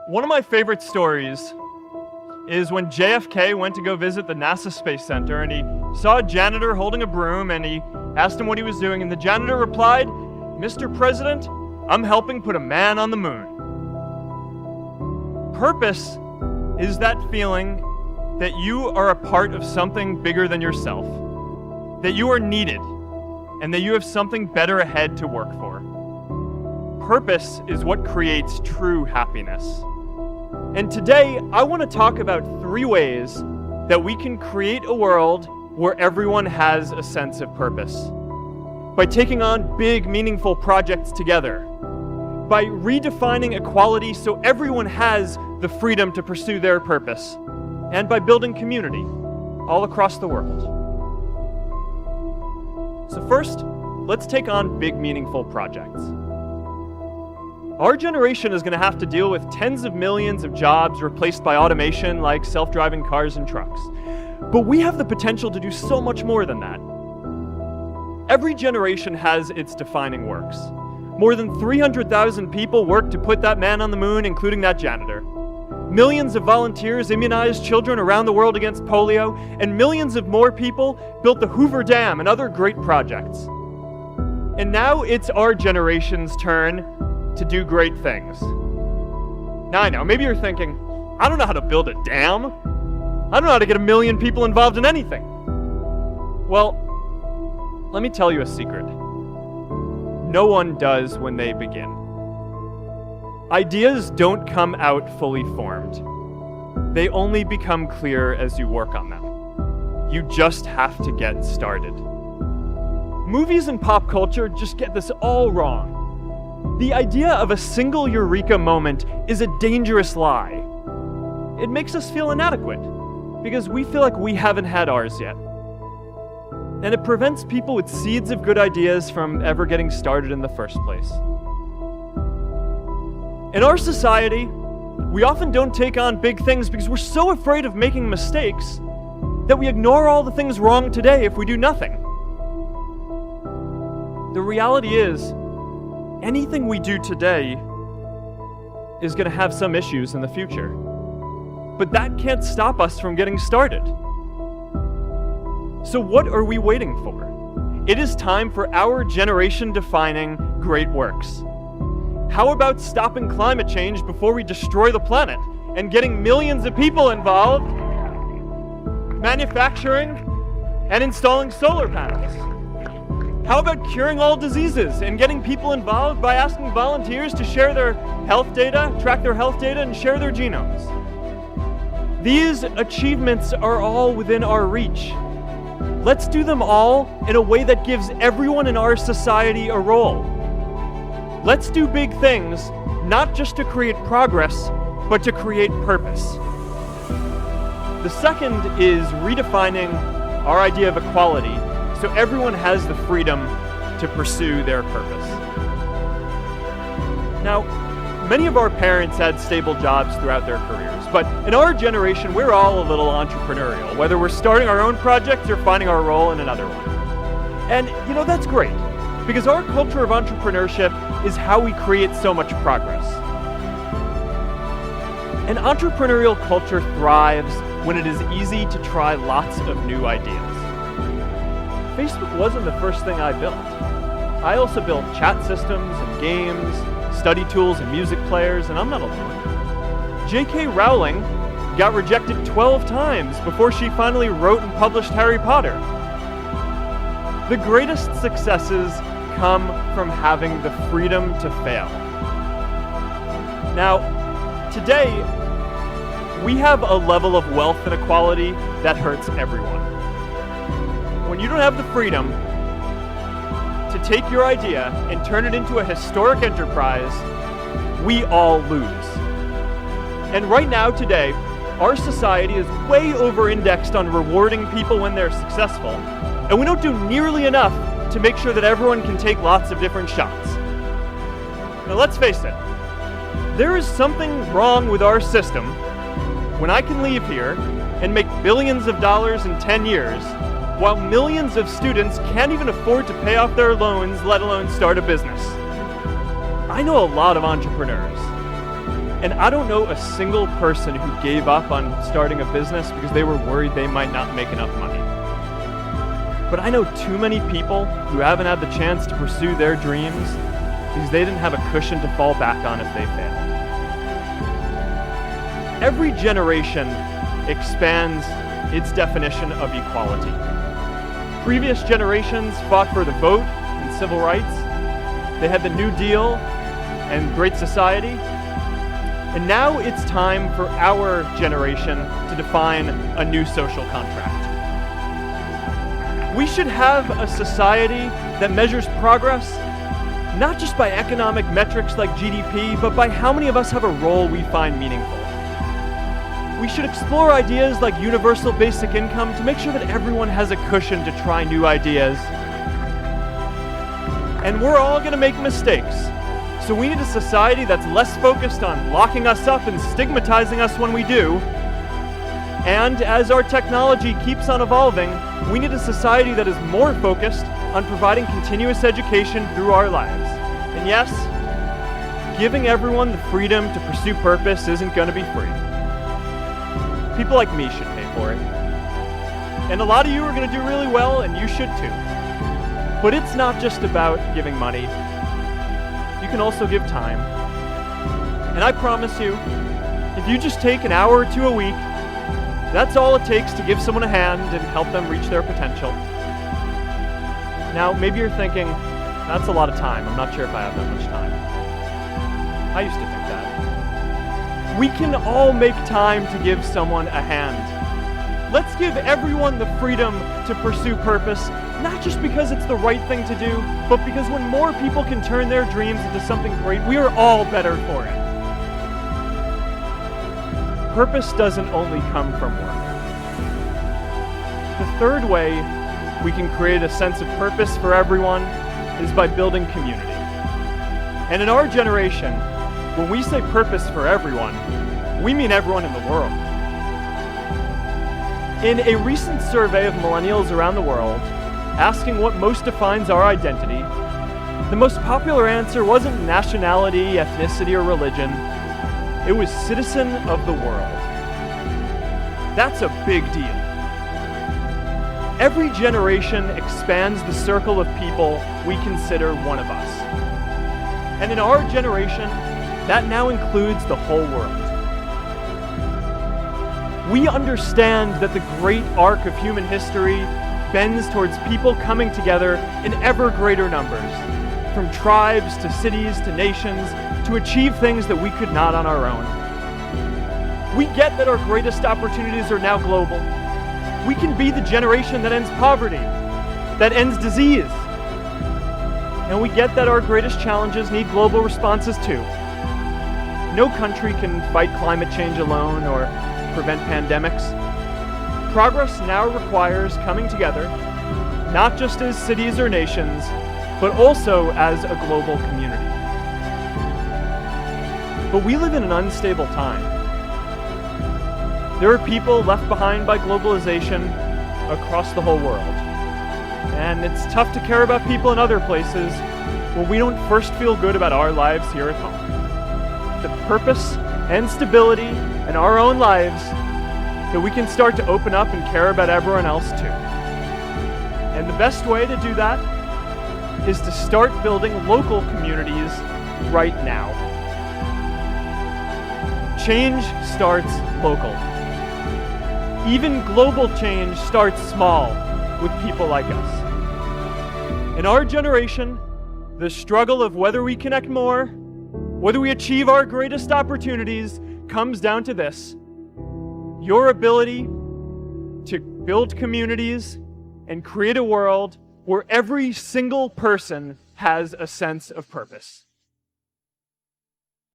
One of my favorite stories is when JFK went to go visit the NASA Space Center and he saw a janitor holding a broom and he asked him what he was doing, and the janitor replied, "Mr. President, I'm helping put a man on the moon." Purpose is that feeling that you are a part of something bigger than yourself, that you are needed, and that you have something better ahead to work for. Purpose is what creates true happiness. And today, I want to talk about 3 ways that we can create a world where everyone has a sense of purpose. By taking on big, meaningful projects together. By redefining equality so everyone has the freedom to pursue their purpose. And by building community all across the world. So first, let's take on big, meaningful projects. Our generation is going to have to deal with tens of millions of jobs replaced by automation like self-driving cars and trucks. But we have the potential to do so much more than that. Every generation has its defining works. More than 300,000 people worked to put that man on the moon, including that janitor. Millions of volunteers immunized children around the world against polio, and millions of more people built the Hoover Dam and other great projects. And now it's our generation's turn to do great things. Now I know, maybe you're thinking, I don't know how to build a dam. I don't know how to get 1 million people involved in anything. Well, let me tell you a secret. No one does when they begin. Ideas don't come out fully formed. They only become clear as you work on them. You just have to get started. Movies and pop culture just get this all wrong. The idea of a single eureka moment is a dangerous lie. It makes us feel inadequate because we feel like we haven't had ours yet. And it prevents people with seeds of good ideas from ever getting started in the first place. In our society, we often don't take on big things because we're so afraid of making mistakes that we ignore all the things wrong today if we do nothing. The reality is, anything we do today is going to have some issues in the future. But that can't stop us from getting started. So what are we waiting for? It is time for our generation-defining great works. How about stopping climate change before we destroy the planet and getting millions of people involved, manufacturing and installing solar panels? How about curing all diseases and getting people involved by asking volunteers to share their health data, track their health data, and share their genomes? These achievements are all within our reach. Let's do them all in a way that gives everyone in our society a role. Let's do big things, not just to create progress, but to create purpose. The second is redefining our idea of equality so everyone has the freedom to pursue their purpose. Now, many of our parents had stable jobs throughout their careers, but in our generation, we're all a little entrepreneurial, whether we're starting our own projects or finding our role in another one. And, that's great, because our culture of entrepreneurship is how we create so much progress. An entrepreneurial culture thrives when it is easy to try lots of new ideas. Facebook wasn't the first thing I built. I also built chat systems and games, study tools and music players, and I'm not alone. J.K. Rowling got rejected 12 times before she finally wrote and published Harry Potter. The greatest successes come from having the freedom to fail. Now, today, we have a level of wealth inequality that hurts everyone. When you don't have the freedom to take your idea and turn it into a historic enterprise, we all lose. And right now, today, our society is way over-indexed on rewarding people when they're successful, and we don't do nearly enough to make sure that everyone can take lots of different shots. Now let's face it, there is something wrong with our system when I can leave here and make billions of dollars in 10 years, while millions of students can't even afford to pay off their loans, let alone start a business. I know a lot of entrepreneurs. And I don't know a single person who gave up on starting a business because they were worried they might not make enough money. But I know too many people who haven't had the chance to pursue their dreams because they didn't have a cushion to fall back on if they failed. Every generation expands its definition of equality. Previous generations fought for the vote and civil rights. They had the New Deal and Great Society. And now it's time for our generation to define a new social contract. We should have a society that measures progress not just by economic metrics like GDP, but by how many of us have a role we find meaningful. We should explore ideas like universal basic income to make sure that everyone has a cushion to try new ideas. And we're all going to make mistakes. So we need a society that's less focused on locking us up and stigmatizing us when we do. And as our technology keeps on evolving, we need a society that is more focused on providing continuous education through our lives. And yes, giving everyone the freedom to pursue purpose isn't going to be free. People like me should pay for it. And a lot of you are going to do really well, and you should too. But it's not just about giving money. You can also give time. And I promise you, if you just take an hour or two a week, that's all it takes to give someone a hand and help them reach their potential. Now, maybe you're thinking, that's a lot of time. I'm not sure if I have that much time. I used to think that. We can all make time to give someone a hand. Let's give everyone the freedom to pursue purpose, not just because it's the right thing to do, but because when more people can turn their dreams into something great, we are all better for it. Purpose doesn't only come from work. The third way we can create a sense of purpose for everyone is by building community. And in our generation, when we say purpose for everyone, we mean everyone in the world. In a recent survey of millennials around the world, asking what most defines our identity, the most popular answer wasn't nationality, ethnicity, or religion. It was citizen of the world. That's a big deal. Every generation expands the circle of people we consider one of us. And in our generation, that now includes the whole world. We understand that the great arc of human history bends towards people coming together in ever greater numbers, from tribes to cities to nations, to achieve things that we could not on our own. We get that our greatest opportunities are now global. We can be the generation that ends poverty, that ends disease. And we get that our greatest challenges need global responses too. No country can fight climate change alone or prevent pandemics. Progress now requires coming together, not just as cities or nations, but also as a global community. But we live in an unstable time. There are people left behind by globalization across the whole world. And it's tough to care about people in other places when we don't first feel good about our lives here at home. The purpose and stability in our own lives that we can start to open up and care about everyone else too. And the best way to do that is to start building local communities right now. Change starts local. Even global change starts small with people like us. In our generation, the struggle of whether we connect more, whether we achieve our greatest opportunities, comes down to this: your ability to build communities and create a world where every single person has a sense of purpose.